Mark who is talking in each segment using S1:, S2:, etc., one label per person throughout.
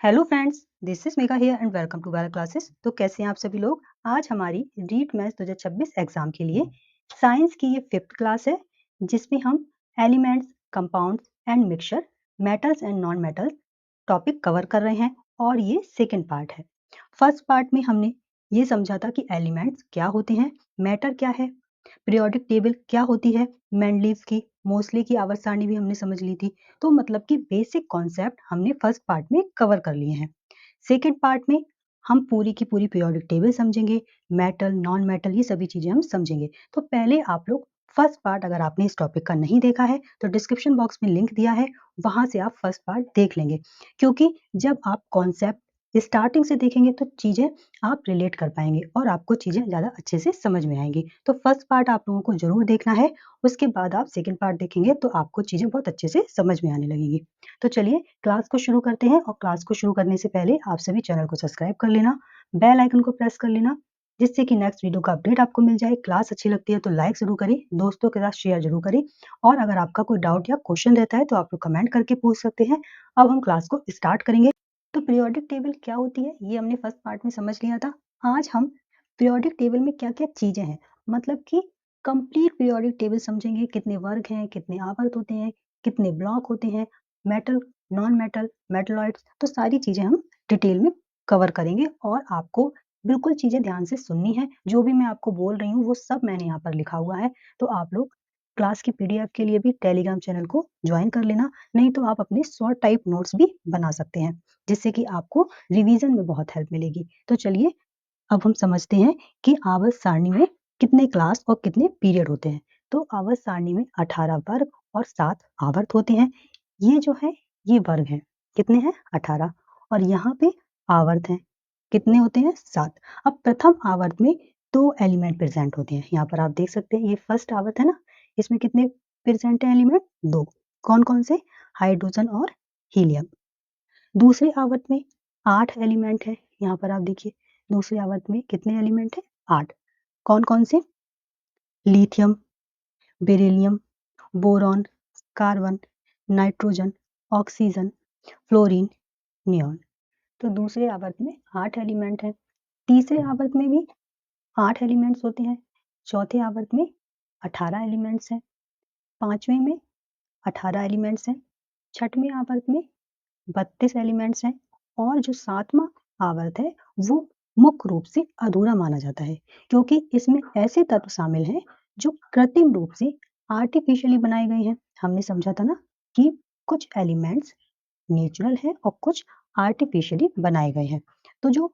S1: Hello friends, this is Megha here and welcome to well classes. तो कैसे हैं आप सभी लोग। आज हमारी रीट मैथ्स 2026 एग्जाम के लिए साइंस की ये 5th क्लास है, जिसमें हम elements, compounds and mixture, metals and non metals topic cover कर रहे हैं और ये सेकेंड पार्ट है। फर्स्ट पार्ट में हमने ये समझा था कि एलिमेंट्स क्या होते हैं, मैटर क्या है, पीरियोडिक टेबल क्या होती है, मेंडलीव की, मोस्ले की आवर्त सारणी भी हमने समझ ली थी। तो मतलब कि बेसिक कॉन्सेप्ट हमने फर्स्ट पार्ट में कवर कर लिए हैं। सेकेंड पार्ट में हम पूरी की पूरी पीरियोडिक टेबल समझेंगे, मेटल, नॉन मेटल, ये सभी चीजें हम समझेंगे। तो पहले आप लोग फर्स्ट पार्ट, अगर आपने इस टॉपिक का नहीं देखा है तो डिस्क्रिप्शन बॉक्स में लिंक दिया है, वहां से आप फर्स्ट पार्ट देख लेंगे। क्योंकि जब आप कॉन्सेप्ट स्टार्टिंग से देखेंगे तो चीजें आप रिलेट कर पाएंगे और आपको चीजें ज्यादा अच्छे से समझ में आएंगी। तो फर्स्ट पार्ट आप लोगों को जरूर देखना है, उसके बाद आप सेकेंड पार्ट देखेंगे तो आपको चीजें बहुत अच्छे से समझ में आने लगेंगी। तो चलिए क्लास को शुरू करते हैं, और क्लास को शुरू करने से पहले आप सभी चैनल को सब्सक्राइब कर लेना, बेल आइकन को प्रेस कर लेना, जिससे कि नेक्स्ट वीडियो का अपडेट आपको मिल जाए। क्लास अच्छी लगती है तो लाइक जरूर करें, दोस्तों के साथ शेयर जरूर करें, और अगर आपका कोई डाउट या क्वेश्चन रहता है तो आप लोग कमेंट करके पूछ सकते हैं। अब हम क्लास को स्टार्ट करेंगे। तो पीरियोडिक टेबल क्या होती है ये हमने फर्स्ट पार्ट में समझ लिया था। आज हम पीरियोडिक टेबल में क्या क्या चीजें हैं, मतलब कि कंप्लीट पीरियोडिक टेबल समझेंगे। कितने वर्ग हैं, कितने आवर्त होते हैं, कितने ब्लॉक होते हैं, मेटल, नॉन मेटल, मेटलॉइड्स, तो सारी चीजें हम डिटेल में कवर करेंगे। और आपको बिल्कुल चीजें ध्यान से सुननी है, जो भी मैं आपको बोल रही हूँ वो सब मैंने यहाँ पर लिखा हुआ है। तो आप लोग क्लास की पीडीएफ के लिए भी टेलीग्राम चैनल को ज्वाइन कर लेना, नहीं तो आप अपने शॉर्ट टाइप नोट्स भी बना सकते हैं, जिससे कि आपको रिवीजन में बहुत हेल्प मिलेगी। तो चलिए अब हम समझते हैं कि आवर्त सारणी में कितने क्लास और कितने पीरियड होते हैं। तो आवर्त सारणी में 18 वर्ग और 7 आवर्त होते हैं। ये जो है ये वर्ग है, कितने हैं 18, और यहाँ पे आवर्त हैं, कितने होते हैं 7। अब प्रथम आवर्त में 2 एलिमेंट प्रेजेंट होते हैं। यहाँ पर आप देख सकते हैं ये फर्स्ट आवर्त है ना, इसमें कितने प्रेजेंट है एलिमेंट, 2। कौन कौन से, हाइड्रोजन और हीलियम। दूसरे आवर्त में 8 एलिमेंट है। यहाँ पर आप देखिए दूसरे आवर्त में कितने एलिमेंट है, 8। कौन कौन से, lithium, beryllium, boron, carbon, nitrogen, oxygen, fluorine, neon. तो दूसरे आवर्त में 8 एलिमेंट हैं। तीसरे आवर्त में भी 8 एलिमेंट्स होते हैं। चौथे आवर्त में 18 एलिमेंट्स हैं। पांचवें में 18 एलिमेंट्स हैं। छठवें आवर्त में 32 एलिमेंट्स हैं। और जो सातवां आवर्त है वो मुख्य रूप से अधूरा माना जाता है, क्योंकि इसमें ऐसे तत्व शामिल हैं जो कृत्रिम रूप से आर्टिफिशियली बनाए गए हैं। हमने समझा था ना कि कुछ एलिमेंट्स नेचुरल है और कुछ आर्टिफिशियली बनाए गए हैं। तो जो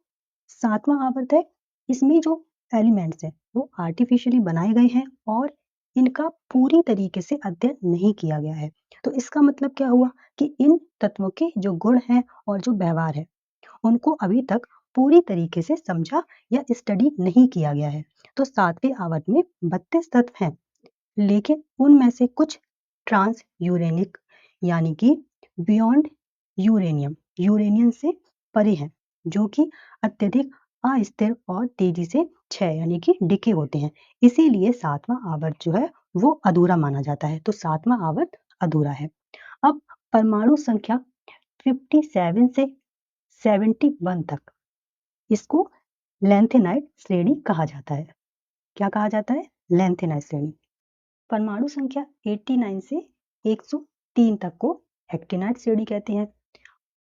S1: सातवां आवर्त है, इसमें जो एलिमेंट्स हैं वो आर्टिफिशियली बनाए गए हैं और इनका पूरी तरीके से अध्ययन नहीं किया गया है। तो इसका मतलब क्या हुआ कि इन तत्वों के जो गुण हैं और जो व्यवहार है उनको अभी तक पूरी तरीके से समझा या स्टडी नहीं किया गया है। तो सातवें आवर्त में 32 तत्व हैं, लेकिन उनमें से कुछ ट्रांस यूरेनिक, यानी कि बियॉन्ड यूरेनियम, यूरेनियम से परे हैं, जो कि अत्यधिक अस्थिर और तेजी से क्षय यानी कि डिके होते हैं। इसीलिए सातवां आवर्त जो है वो अधूरा माना जाता है। तो सातवां आवर्त अधूरा है। अब परमाणु संख्या 57 से 71 तक, इसको लेंथेनाइट श्रेणी कहा जाता है। क्या कहा जाता है, लेंथेनाइट श्रेणी। परमाणु संख्या 89 से 103 तक को एक्टिनाइट श्रेणी कहते हैं।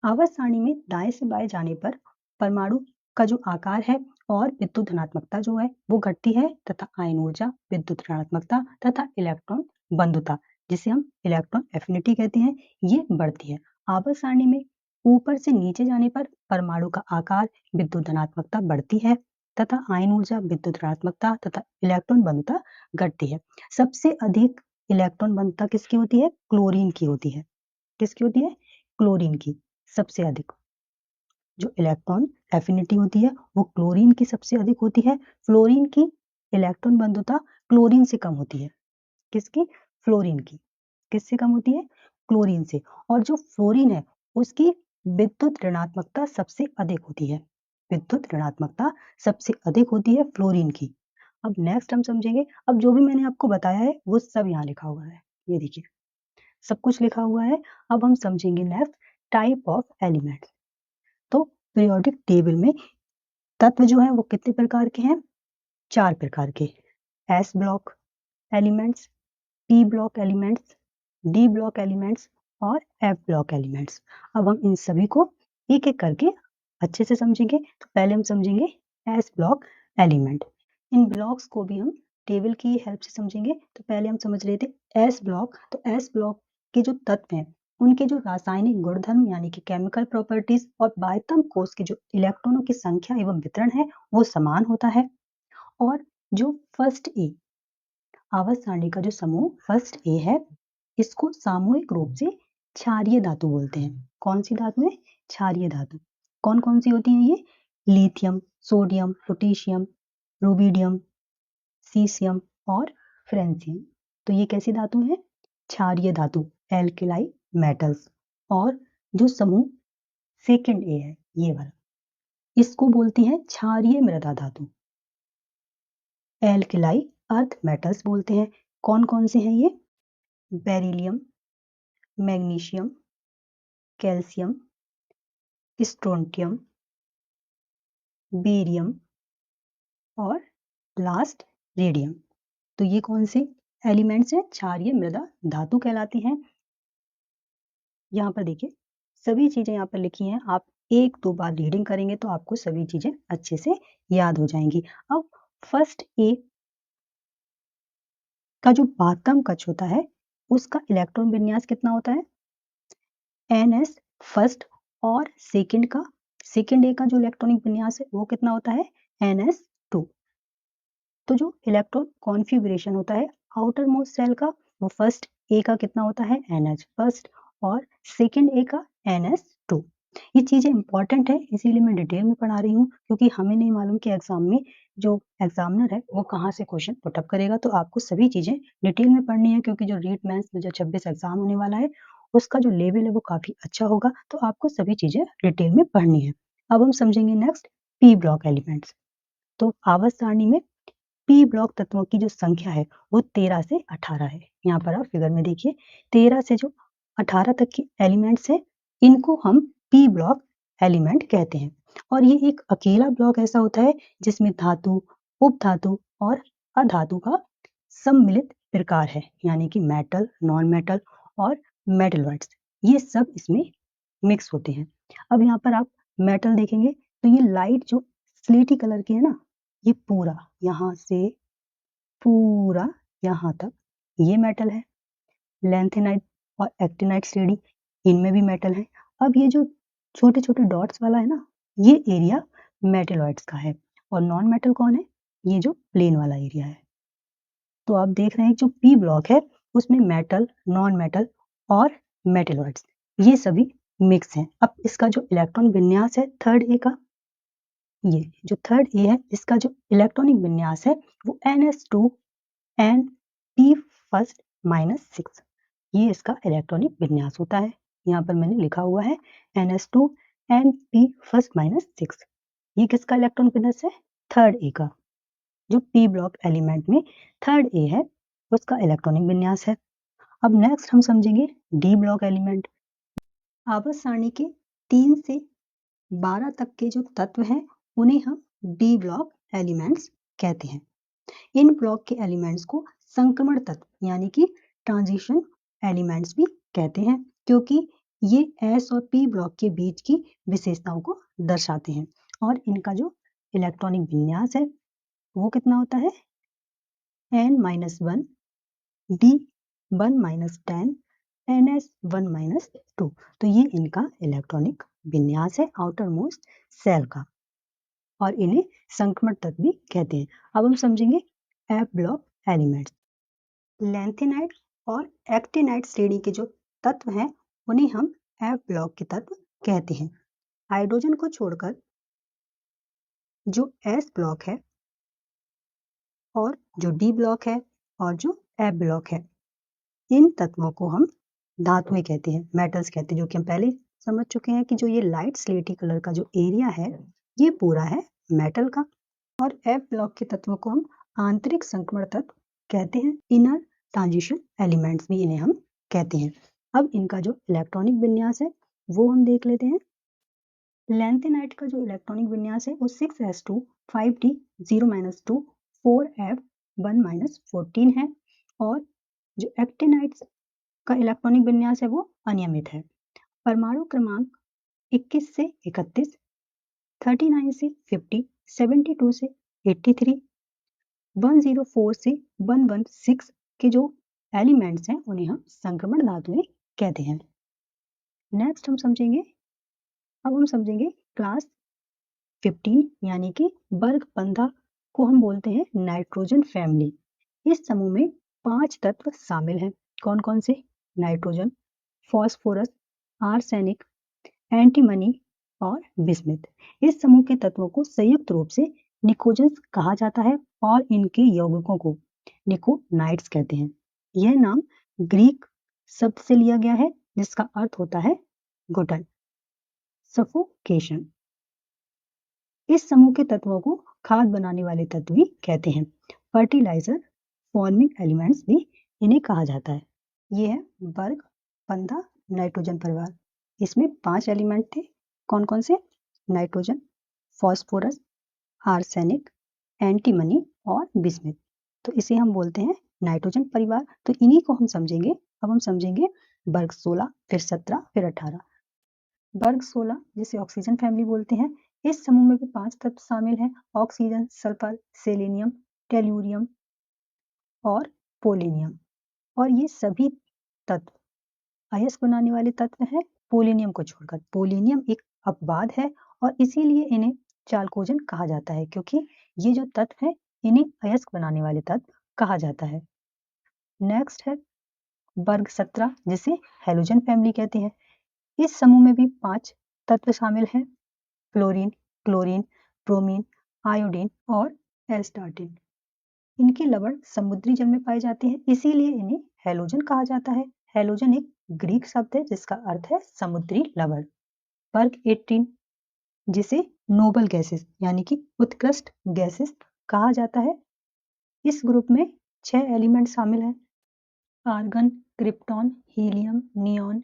S1: आवर्त सारणी में दाएं से बाएं जाने पर परमाणु का जो आकार है और विद्युत धनात्मकता जो है वो घटती है, तथा आयन ऊर्जा, विद्युत ऋणात्मकता तथा इलेक्ट्रॉन बंधुता, जिसे हम इलेक्ट्रॉन एफिनिटी कहते हैं, ये बढ़ती है। आवर्त सारणी में ऊपर से नीचे जाने पर परमाणु का आकार, विद्युत धनात्मकता बढ़ती है, तथा आयन ऊर्जा, विद्युत ऋणात्मकता तथा इलेक्ट्रॉन बंधुता घटती है। सबसे अधिक इलेक्ट्रॉन बंधुता किसकी होती है, क्लोरीन की होती है। किसकी होती है, क्लोरीन की सबसे अधिक। जो इलेक्ट्रॉन एफिनिटी होती है वो क्लोरीन की सबसे अधिक होती है। फ्लोरीन की इलेक्ट्रॉन बंधुता क्लोरीन से कम होती है। किसकी, फ्लोरीन की। किससे कम होती है, क्लोरीन से। और जो फ्लोरीन है उसकी विद्युत ऋणात्मकता सबसे अधिक होती है। विद्युत ऋणात्मकता सबसे अधिक होती है फ्लोरीन की। अब नेक्स्ट हम समझेंगे, अब जो भी मैंने आपको बताया है वो सब यहाँ लिखा हुआ है, ये देखिए सब कुछ लिखा हुआ है। अब हम समझेंगे next type of elements. Periodic table में तत्व जो है वो कितने प्रकार के हैं? 4 प्रकार के। S block elements, P block elements, D block elements और एफ ब्लॉक एलिमेंट्स। अब हम इन सभी को एक एक करके अच्छे से समझेंगे। तो पहले हम समझेंगे एस ब्लॉक एलिमेंट। इन ब्लॉक्स को भी हम टेबल की हेल्प से समझेंगे। तो पहले हम समझ रहे थे एस ब्लॉक। तो एस ब्लॉक के जो तत्व हैं उनके जो रासायनिक गुणधर्म यानी कि केमिकल प्रॉपर्टीज और बाह्यतम कोश के जो इलेक्ट्रॉनों की संख्या एवं वितरण है वो समान होता है। और जो फर्स्ट ए आवर्त सारणी का जो समूह फर्स्ट ए है इसको सामूहिक रूप से क्षारीय धातु बोलते हैं। कौन सी धातु है? क्षारीय धातु। कौन कौन सी होती है ये? Lithium, sodium, potassium, rubidium, caesium और फ्रेंसियम। तो ये कैसी धातु है? क्षारीय धातु, एल्केलाई मेटल्स। और जो समूह सेकंड ए है ये वाला, इसको बोलते हैं क्षारीय मृदा धातु, एल्केलाई अर्थ मेटल्स बोलते हैं। कौन कौन से हैं ये? Beryllium, magnesium, calcium, strontium, barium और लास्ट रेडियम। तो ये कौन से एलिमेंट्स हैं? क्षारीय मृदा धातु कहलाती हैं। यहाँ पर देखिए सभी चीजें यहाँ पर लिखी हैं। आप एक दो बार रीडिंग करेंगे तो आपको सभी चीजें अच्छे से याद हो जाएंगी। अब फर्स्ट ए का जो बातम कक्ष होता है उसका इलेक्ट्रॉन विन्यास कितना होता है? NS first. और सेकंड ए का जो इलेक्ट्रॉनिक विन्यास है वो कितना होता है? NS2। तो जो इलेक्ट्रॉन कॉन्फ़िगरेशन होता है आउटर मोस्ट सेल का वो फर्स्ट ए का कितना होता है? NH first. और सेकंड ए का NS2। ये चीजें इंपॉर्टेंट है इसीलिए मैं डिटेल में पढ़ा रही हूँ क्योंकि हमें नहीं मालूम कि एग्जाम में जो एग्जामिनर है वो कहाँ से क्वेश्चन पुटअप करेगा। तो आपको सभी चीजें डिटेल में पढ़नी है क्योंकि जो रीट मेंस 2026 एग्जाम होने वाला है उसका जो लेवल है वो काफी अच्छा होगा। तो आपको सभी चीजें डिटेल में पढ़नी है। अब हम समझेंगे नेक्स्ट पी ब्लॉक एलिमेंट्स। तो आवर्त सारणी में पी ब्लॉक तत्वों की जो संख्या है वो 13 से 18 है। यहाँ पर आप फिगर में देखिए 13 से जो 18 तक की एलिमेंट्स है इनको हम पी ब्लॉक एलिमेंट कहते हैं। और ये एक अकेला ब्लॉक ऐसा होता है जिसमें धातु, उपधातु और अधातु का सम्मिलित प्रकार है यानी कि मेटल, नॉन मेटल और मेटलॉइड्स ये सब इसमें मिक्स होते हैं। अब यहाँ पर आप मेटल देखेंगे तो ये लाइट जो स्लेटी कलर की है ना, ये पूरा यहाँ से पूरा यहाँ तक ये मेटल है। लैंथेनाइट और एक्टिनाइट श्रेणी इनमें भी मेटल है। अब ये जो छोटे छोटे डॉट्स वाला है ना ये एरिया मेटलॉइड्स का है। और नॉन मेटल कौन है? ये जो प्लेन वाला एरिया है। तो आप देख रहे हैं जो पी ब्लॉक है उसमें मेटल, नॉन मेटल और मेटलॉइड्स ये सभी मिक्स हैं। अब इसका जो इलेक्ट्रॉन विन्यास है थर्ड ए का, ये जो थर्ड ए है इसका जो इलेक्ट्रॉनिक विन्यास है वो NS2 एंड P फर्स्ट -6 ये इसका इलेक्ट्रॉनिक विन्यास होता है। यहाँ पर मैंने लिखा हुआ है NS2 एंड P फर्स्ट -6। ये किसका इलेक्ट्रॉन विन्यास है? थर्ड ए का। जो पी ब्लॉक एलिमेंट में थर्ड ए है उसका इलेक्ट्रॉनिक विन्यास है। अब नेक्स्ट हम समझेंगे डी ब्लॉक एलिमेंट। आवर्त सारणी के 3 से 12 तक के जो तत्व हैं उन्हें हम डी ब्लॉक एलिमेंट्स कहते हैं। इन ब्लॉक के एलिमेंट्स को संक्रमण तत्व यानी कि ट्रांजिशन एलिमेंट्स भी कहते हैं क्योंकि ये एस और पी ब्लॉक के बीच की विशेषताओं को दर्शाते हैं। और इनका जो इलेक्ट्रॉनिक विन्यास है वो कितना होता है? N-1 D1-10 NS1-2। तो ये इनका इलेक्ट्रॉनिक विन्यास है आउटर मोस्ट सेल का और इन्हें संक्रमण तत्व भी कहते हैं। अब हम समझेंगे एफ ब्लॉक एलिमेंट्स। लैंथेनाइट और एक्टिनाइट श्रेणी के जो तत्व हैं उन्हें हम एफ ब्लॉक के तत्व कहते हैं। हाइड्रोजन को छोड़कर जो एस ब्लॉक है और जो डी ब्लॉक है और जो एफ ब्लॉक है इन तत्वों को हम धातुएं कहते हैं, मेटल्स कहते हैं, जो कि हम पहले समझ चुके हैं कि जो ये लाइट स्लेटी कलर का जो एरिया है ये पूरा है मेटल का। और एफ ब्लॉक के तत्वों को हम आंतरिक संक्रमण तत्व कहते हैं। इनर ट्रांजिशन एलिमेंट्स भी इन्हें हम कहते हैं। अब इनका जो इलेक्ट्रॉनिक विन्यास है वो हम देख लेते हैं। लैंथेनाइट का जो इलेक्ट्रॉनिक विन्यास है वो 6s2 5d 0-2 4f 1-14 है और जो एक्टिनाइट का इलेक्ट्रॉनिक विन्यास है वो अनियमित है। परमाणु क्रमांक 21 से 31, 39 से 50, 72 से 83, 104 से 116 के जो एलिमेंट्स हैं उन्हें हम संक्रमण धातुएं कहते हैं। नेक्स्ट हम समझेंगे क्लास 15 यानी कि वर्ग 15 को हम बोलते हैं नाइट्रोजन फैमिली। इस समूह में 5 तत्व शामिल हैं। कौन कौन से? नाइट्रोजन, फास्फोरस, आर्सेनिक, एंटीमनी और बिस्मिथ। इस समूह के तत्वों को संयुक्त रूप से निकोजेंस कहा जाता है और इनके यौगिकों को निकोनाइट्स कहते हैं। यह नाम ग्रीक शब्द से लिया गया है जिसका अर्थ होता है घुटन, सफोकेशन। इस समूह के तत्वों को खाद बनाने वाले तत्व भी कहते हैं। फर्टिलाइजर फॉर्मिंग एलिमेंट्स भी इन्हें कहा जाता है। ये है वर्ग 15 नाइट्रोजन परिवार। इसमें 5 एलिमेंट थे। कौन कौन से? नाइट्रोजन, फास्फोरस, आर्सेनिक, एंटीमनी और बिस्मिथ। तो इसे हम बोलते हैं नाइट्रोजन परिवार। तो इन्हीं को हम समझेंगे। अब हम समझेंगे वर्ग 16, फिर 17, फिर 18। वर्ग 16 जिसे ऑक्सीजन फैमिली बोलते हैं। इस समूह में भी 5 तत्व शामिल हैं। ऑक्सीजन, सल्फर, सेलेनियम, टेल्यूरियम और पोलेनियम। और ये सभी तत्व अयस्क बनाने वाले तत्व हैं पोलेनियम को छोड़कर। पोलेनियम एक अपवाद है और इसीलिए इन्हें चाल्कोजन कहा जाता है, क्योंकि ये जो तत्व है इन्हें अयस्क बनाने वाले तत्व कहा जाता है। नेक्स्ट है वर्ग 17 जिसे हेलोजन फैमिली कहते हैं। इस समूह में भी 5 तत्व शामिल हैं। फ्लोरीन, क्लोरीन, ब्रोमीन, आयोडीन और एस्टार्टिन। इनके लवण समुद्री जल में पाए जाते हैं, इसीलिए इन्हें हेलोजन कहा जाता है। हेलोजन एक ग्रीक शब्द है जिसका अर्थ है समुद्री लवण। वर्ग 18 जिसे नोबल गैसेस यानी कि उत्कृष्ट गैसेस कहा जाता है। इस ग्रुप में 6 एलिमेंट शामिल हैं। आर्गन, क्रिप्टॉन, हीलियम, नियॉन,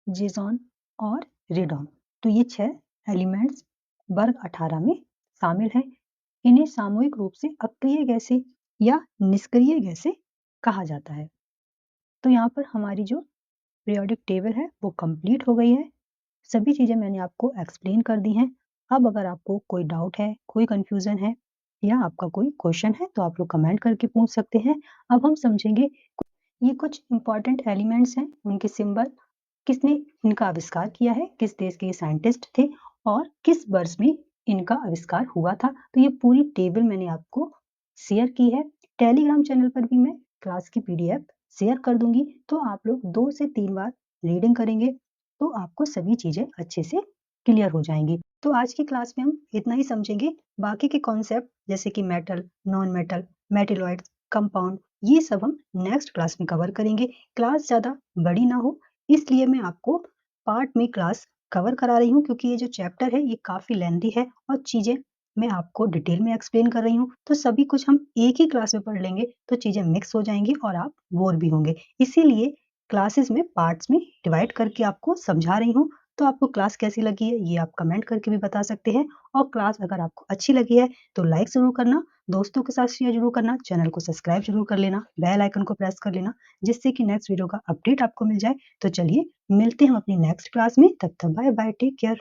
S1: जिजॉन और रेडॉन। तो ये 6 एलिमेंट्स वर्ग 18 में शामिल हैं। इन्हें सामूहिक रूप से अक्रिय गैसें या निष्क्रिय गैसें कहा जाता है। तो यहाँ पर हमारी जो पीरियोडिक टेबल है वो कंप्लीट हो गई है। सभी चीजें मैंने आपको एक्सप्लेन कर दी हैं। अब अगर आपको कोई डाउट है, कोई कंफ्यूजन है या आपका कोई क्वेश्चन है तो आप लोग कमेंट करके पूछ सकते हैं। अब हम समझेंगे ये कुछ इंपॉर्टेंट एलिमेंट्स हैं, उनके सिंबल, किसने इनका आविष्कार किया है, किस देश के साइंटिस्ट थे और किस वर्ष में इनका आविष्कार हुआ था। तो ये पूरी टेबल मैंने आपको शेयर की है। टेलीग्राम चैनल पर भी मैं क्लास की पीडीएफ शेयर कर दूंगी, तो आप लोग 2 से 3 बार रीडिंग करेंगे तो आपको सभी चीजें अच्छे से क्लियर हो जाएंगी। तो आज की क्लास में हम इतना ही समझेंगे। बाकी के कॉन्सेप्ट जैसे कि metal, non metal, metalloids, compound, ये सब हम नेक्स्ट क्लास में कवर करेंगे। क्लास ज़्यादा बड़ी ना हो इसलिए मैं आपको पार्ट में क्लास कवर करा रही हूँ, क्योंकि ये जो चैप्टर है ये काफ़ी लेंथी है और चीज़ें मैं आपको डिटेल में एक्सप्लेन कर रही हूँ। तो सभी कुछ हम एक ही क्लास में पढ़ लेंगे तो चीज़ें मिक्स हो जाएंगी और आप बोर भी होंगे। इसीलिए क्लासेस में पार्ट्स में डिवाइड करके आपको समझा रही हूँ। तो आपको क्लास कैसी लगी है ये आप कमेंट करके भी बता सकते हैं। और क्लास अगर आपको अच्छी लगी है तो लाइक ज़रूर करना, दोस्तों के साथ शेयर जरूर करना, चैनल को सब्सक्राइब जरूर कर लेना, बेल आइकन को प्रेस कर लेना जिससे कि नेक्स्ट वीडियो का अपडेट आपको मिल जाए। तो चलिए मिलते हैं अपनी नेक्स्ट क्लास में। तब तक बाय बाय, टेक केयर।